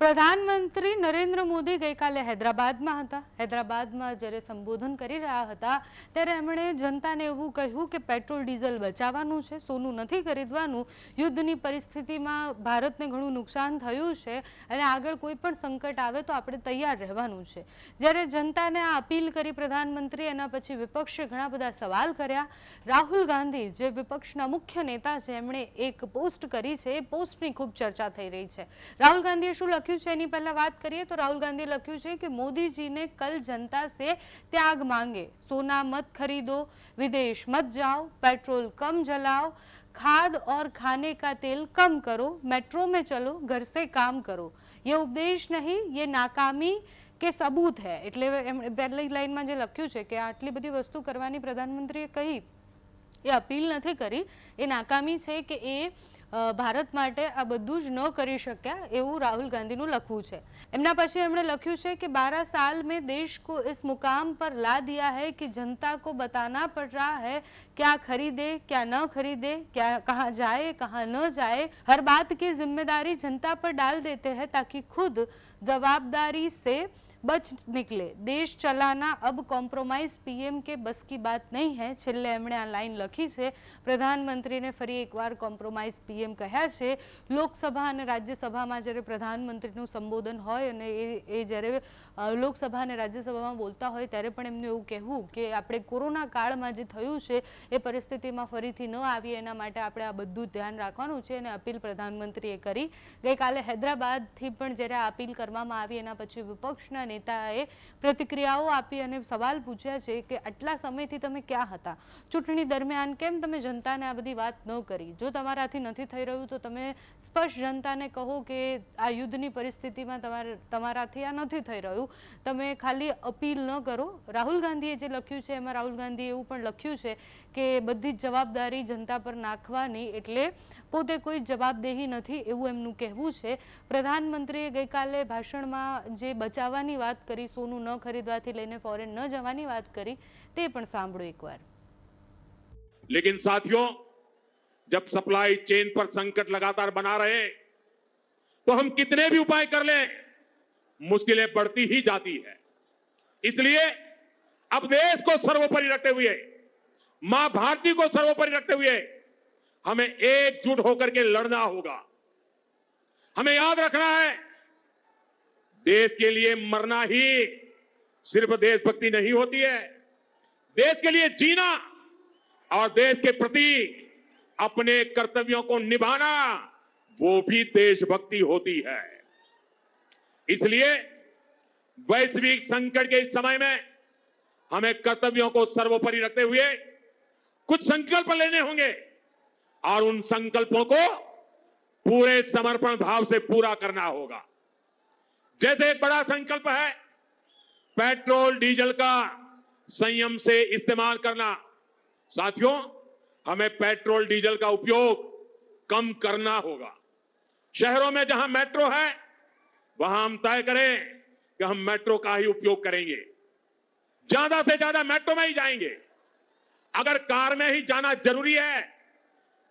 પ્રધાનમંત્રી નરેન્દ્ર મોદી ગઈકાલે હૈદરાબાદમાં હતા। હૈદરાબાદમાં જ્યારે સંબોધન કરી રહ્યા હતા ત્યારે એમણે જનતાને એવું કહ્યું કે પેટ્રોલ ડીઝલ બચાવવાનું છે, સોનું નથી ખરીદવાનું। યુદ્ધની પરિસ્થિતિમાં ભારતને ઘણું નુકસાન થયું છે અને આગળ કોઈ પણ સંકટ આવે તો આપણે તૈયાર રહેવાનું છે। જ્યારે જનતાને આ અપીલ કરી પ્રધાનમંત્રી, એના પછી વિપક્ષે ઘણા બધા સવાલ કર્યા। રાહુલ ગાંધી જે વિપક્ષના મુખ્ય નેતા છે એમણે એક પોસ્ટ કરી છે, એ પોસ્ટની ખૂબ ચર્ચા થઈ રહી છે। રાહુલ ગાંધીએ શું લખ્યું છે એની પહેલા વાત કરીએ તો राहुल गांधी लख्यू है कि मोदी जी ने कल जनता से त्याग मांगे, सोना मत खरीदो, विदेश मत जाओ, पेट्रोल कम जलाओ, खाद और खाने का तेल कम करो, मेट्रो में चलो, घर से काम करो। ये उपदेश नहीं, ये नाकामी के सबूत है। એટલે પહેલી લાઈનમાં જે લખ્યું છે કે આટલી બધી વસ્તુ કરવાની પ્રધાનમંત્રીએ કહી, એ અપીલ નથી કરી, એ નાકામી છે કે એ ભારત માટે આ બધું જ ન કરી શક્યા એવું રાहुल ગાંધીનું લખવું છે। એમના પછી એમણે લખ્યું છે કે 12 साल में देश को इस मुकाम पर ला दिया है कि जनता को बताना पड़ रहा है क्या खरीदे क्या न खरीदे, क्या कहाँ जाए कहाँ न जाए, हर बात की जिम्मेदारी जनता पर डाल देते हैं ताकि खुद जवाबदारी से बच निकले। देश चलाना अब कॉम्प्रोमाइज पीएम के बस की बात नहीं है। છેલ્લે એમણે આ લાઈન લખી છે। પ્રધાનમંત્રીને ફરી એકવાર કોમ્પ્રોમાઇઝ પીએમ કહ્યા છે। લોકસભા અને રાજ્યસભામાં જ્યારે પ્રધાનમંત્રીનું સંબોધન હોય અને એ જ્યારે લોકસભા અને રાજ્યસભામાં બોલતા હોય ત્યારે પણ એમનું એવું કહેવું કે આપણે કોરોના કાળમાં જે થયું છે એ પરિસ્થિતિમાં ફરીથી ન આવીએ એના માટે આપણે આ બધું ધ્યાન રાખવાનું છે અને અપીલ પ્રધાનમંત્રીએ કરી। ગઈકાલે હૈદરાબાદથી પણ જ્યારે આ અપીલ કરવામાં આવી એના પછી વિપક્ષના નેતાએ પ્રતિક્રિયાઓ આપી અને સવાલ પૂછ્યા છે કે આટલા સમયથી તમે ક્યાં હતા, ચૂંટણી દરમિયાન કેમ તમે જનતાને આ બધી વાત ન કરી? જો તમારાથી નથી થઈ રહ્યું તો તમે સ્પષ્ટ જનતાને કહો કે આ યુદ્ધની પરિસ્થિતિમાં તમારાથી આ નથી થઈ રહ્યું, તમે ખાલી અપીલ ન કરો। રાહુલ ગાંધીએ જે લખ્યું છે એમાં રાહુલ ગાંધીએ એવું પણ લખ્યું છે કે બધી જ જવાબદારી જનતા પર નાખવાની એટલે પોતે કોઈ જવાબદેહી નથી એવું એમનું કહેવું છે। પ્રધાનમંત્રીએ ગઈકાલે ભાષણમાં જે બચાવવાની વાત કરી, સોનું ન ખરીદવાથી લઈને ફોરેન ન જવાની વાત કરી, તે પણ સાંભળો એકવાર। लेकिन साथियों, जब सप्लाई चेन पर संकट लगातार बना रहे तो हम कितने भी उपाय कर लें, मुश्किलें बढ़ती ही जाती है। इसलिए अब देश को सर्वोपरि रखते हुए, मां भारती को सर्वोपरि रखते हुए हमें एकजुट होकर के लड़ना होगा। हमें याद रखना है, देश के लिए मरना ही सिर्फ देशभक्ति नहीं होती है, देश के लिए जीना और देश के प्रति अपने कर्तव्यों को निभाना वो भी देशभक्ति होती है। इसलिए वैश्विक संकट के इस समय में हमें कर्तव्यों को सर्वोपरि रखते हुए कुछ संकल्प लेने होंगे और उन संकल्पों को पूरे समर्पण भाव से पूरा करना होगा। जैसे एक बड़ा संकल्प है पेट्रोल डीजल का संयम से इस्तेमाल करना। साथियों, हमें पेट्रोल डीजल का उपयोग कम करना होगा। शहरों में जहां मेट्रो है वहां हम तय करें कि हम मेट्रो का ही उपयोग करेंगे, ज्यादा से ज्यादा मेट्रो में ही जाएंगे। अगर कार में ही जाना जरूरी है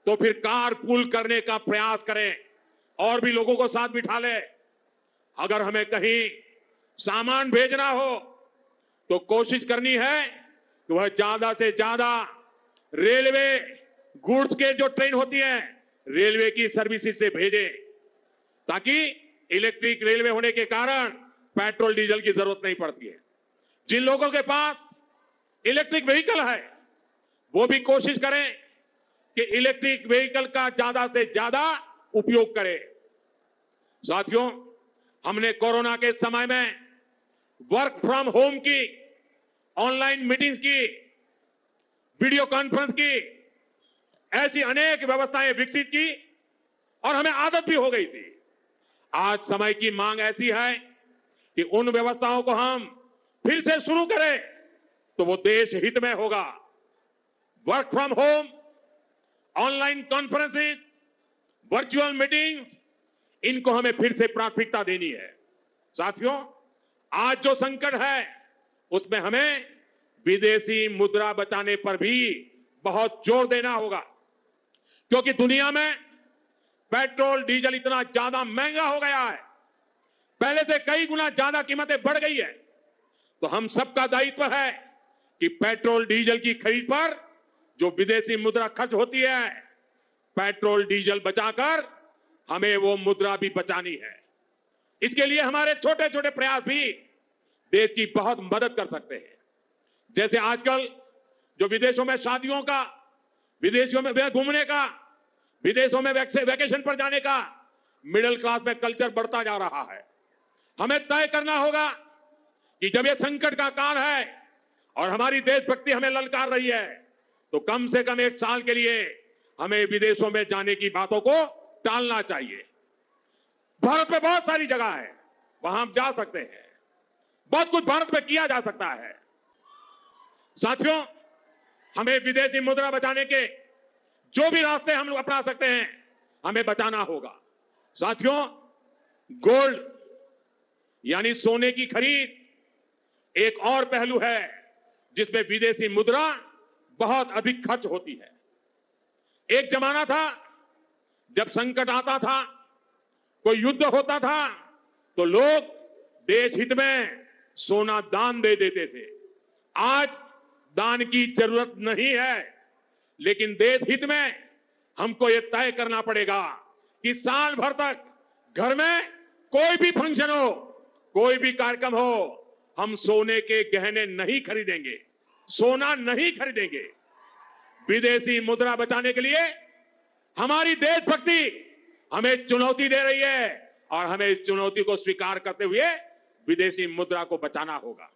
तो फिर कार पूल करने का प्रयास करें और भी लोगों को साथ बिठा ले। अगर हमें कहीं सामान भेजना हो तो कोशिश करनी है कि वह ज्यादा से ज्यादा रेलवे गुड्स के जो ट्रेन होती है रेलवे की सर्विसेज से भेजें, ताकि इलेक्ट्रिक रेलवे होने के कारण पेट्रोल डीजल की जरूरत नहीं पड़ती है। जिन लोगों के पास इलेक्ट्रिक व्हीकल है वो भी कोशिश करें कि इलेक्ट्रिक व्हीकल का ज्यादा से ज्यादा उपयोग करें। साथियों, हमने कोरोना के समय में वर्क फ्रॉम होम की, ऑनलाइन मीटिंग्स की, वीडियो कॉन्फ्रेंस की, ऐसी अनेक व्यवस्थाएं विकसित की और हमें आदत भी हो गई थी। आज समय की मांग ऐसी है कि उन व्यवस्थाओं को हम फिर से शुरू करें तो वो देश हित में होगा। Work from home, online conferences, virtual meetings, इनको हमें फिर से प्राथमिकता देनी है। साथियों, आज जो संकट है उसमें हमें विदेशी मुद्रा बचाने पर भी बहुत जोर देना होगा, क्योंकि दुनिया में पेट्रोल डीजल इतना ज्यादा महंगा हो गया है पहले से कई गुना ज्यादा कीमतें बढ़ गई है, तो हम सबका दायित्व है कि पेट्रोल डीजल की खरीद पर जो विदेशी मुद्रा खर्च होती है, पेट्रोल डीजल बचाकर हमें वो मुद्रा भी बचानी है। इसके लिए हमारे छोटे छोटे प्रयास भी देश की बहुत मदद कर सकते हैं। जैसे आजकल जो विदेशों में शादियों का, विदेशों में घूमने का, विदेशों में वैकेशन पर जाने का मिडिल क्लास में कल्चर बढ़ता जा रहा है। हमें तय करना होगा कि जब ये संकट का काल है और हमारी देशभक्ति हमें ललकार रही है, तो कम से कम 1 साल के लिए हमें विदेशों में जाने की बातों को टालना चाहिए। भारत में बहुत सारी जगह है, वहां हम जा सकते हैं, बहुत कुछ भारत में किया जा सकता है। साथियों, हमें विदेशी मुद्रा बचाने के जो भी रास्ते हम लोग अपना सकते हैं, हमें बचाना होगा। साथियों, गोल्ड यानी सोने की खरीद एक और पहलू है जिसमें विदेशी मुद्रा बहुत अधिक खर्च होती है। एक जमाना था जब संकट आता था, कोई युद्ध होता था, तो लोग देश हित में सोना दान दे देते थे। आज दान की जरूरत नहीं है, लेकिन देश हित में हमको यह तय करना पड़ेगा कि साल भर तक घर में कोई भी फंक्शन हो, कोई भी कार्यक्रम हो, हम सोने के गहने नहीं खरीदेंगे, सोना नहीं खरीदेंगे। विदेशी मुद्रा बचाने के लिए हमारी देशभक्ति हमें चुनौती दे रही है और हमें इस चुनौती को स्वीकार करते हुए विदेशी मुद्रा को बचाना होगा।